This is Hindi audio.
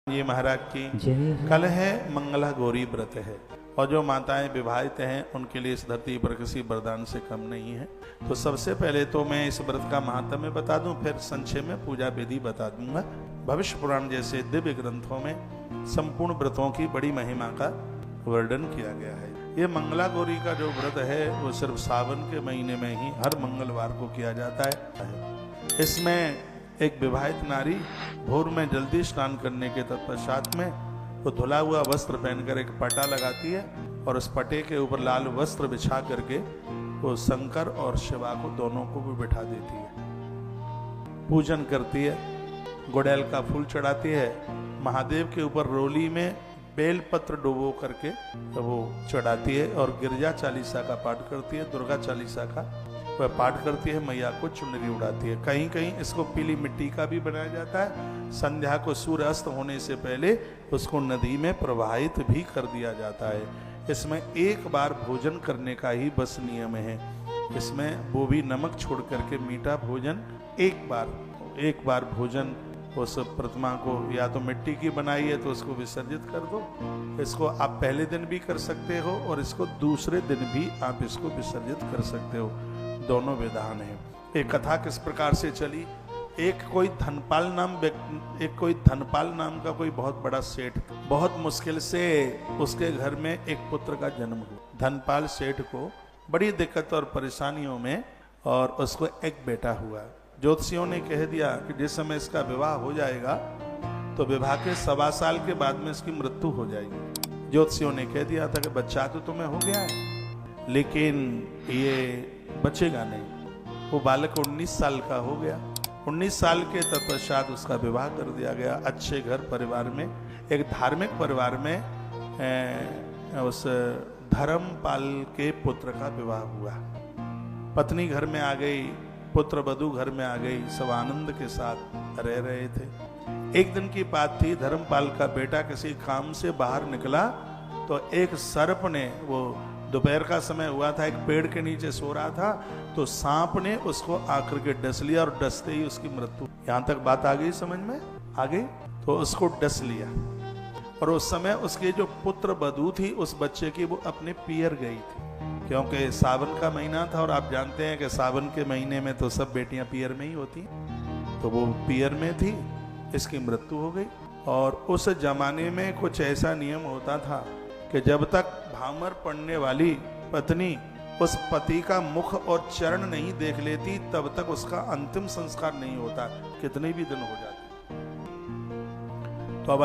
जी महाराज की जय कल है मंगला गौरी व्रत है और जो माताएं विवाहित हैं उनके लिए इस धरती पर किसी वरदान से कम नहीं है। तो सबसे पहले तो मैं इस व्रत का महात्म्य बता दूं, फिर संक्षेप में पूजा विधि बता दूंगा। भविष्य पुराण जैसे दिव्य ग्रंथों में संपूर्ण व्रतों की बड़ी महिमा का वर्णन किया गया है। ये मंगला गौरी का जो व्रत है वो सिर्फ सावन के महीने में ही हर मंगलवार को किया जाता है। इसमें एक विवाहित नारी भोर में जल्दी स्नान करने के तत्पश्चात में वो धुला हुआ वस्त्र पहनकर एक पटा लगाती है और उस पटे के ऊपर लाल वस्त्र बिछा करके वो शंकर और शिवा को दोनों को भी बिठा देती है। पूजन करती है, गुड़ैल का फूल चढ़ाती है, महादेव के ऊपर रोली में बेल पत्र डुबो करके वो चढ़ाती है और गिरजा चालीसा का पाठ करती है, दुर्गा चालीसा का वह पाठ करती है, मैया को चुनरी उड़ाती है। कहीं कहीं इसको पीली मिट्टी का भी बनाया जाता है। संध्या को सूर्य अस्त होने से पहले उसको नदी में प्रवाहित भी कर दिया जाता है। इसमें एक बार भोजन करने का ही बस नियम है। इसमें वो भी नमक छोड़ करके मीठा भोजन एक बार भोजन उस प्रतिमा को या तो मिट्टी की बनाई है तो उसको विसर्जित कर दो। इसको आप पहले दिन भी कर सकते हो और इसको दूसरे दिन भी आप इसको विसर्जित कर सकते हो, दोनों विधान है। एक कथा किस प्रकार से चली, एक कोई धनपाल नाम का कोई बहुत बड़ा सेठ, बहुत मुश्किल से उसके घर में एक पुत्र का जन्म हुआ। धनपाल सेठ को बड़ी दिक्कत और परेशानियों में और उसको एक बेटा हुआ। ज्योतिषियों ने कह दिया कि जिस समय इसका विवाह हो जाएगा तो विवाह के 1.25 साल के बाद में इसकी मृत्यु हो जाएगी। ज्योतिषियों ने कह दिया था कि बच्चा तो तुम्हें हो गया है लेकिन ये बचेगा नहीं। वो बालक 19 साल का हो गया। 19 साल के तत्पश्चात उसका विवाह कर दिया गया। अच्छे घर परिवार में, एक धार्मिक परिवार में उस धर्मपाल के पुत्र का विवाह हुआ। पत्नी घर में आ गई, पुत्र वधू घर में आ गई, सब आनंद के साथ रह रहे थे। एक दिन की बात थी, धर्मपाल का बेटा किसी काम से बाहर निकला तो एक सर्प ने, वो दोपहर का समय हुआ था, एक पेड़ के नीचे सो रहा था, तो सांप ने उसको आकर के डस लिया और डसते ही उसकी मृत्यु। यहां तक बात आ गई, समझ में आ गई? तो उसको डस लिया और उस समय उसके जो पुत्र वधू थी उस बच्चे की वो अपने पियर गई थी, क्योंकि सावन का महीना था और आप जानते हैं कि सावन के महीने में तो सब बेटियां पियर में ही होती, तो वो पियर में थी, इसकी मृत्यु हो गई। और उस जमाने में कुछ ऐसा नियम होता था कि जब तक भामर पड़ने वाली पत्नी उस पति का मुख और चरण नहीं देख लेती तब तक उसका अंतिम संस्कार नहीं होता, कितने भी दिन हो जाते। तो अब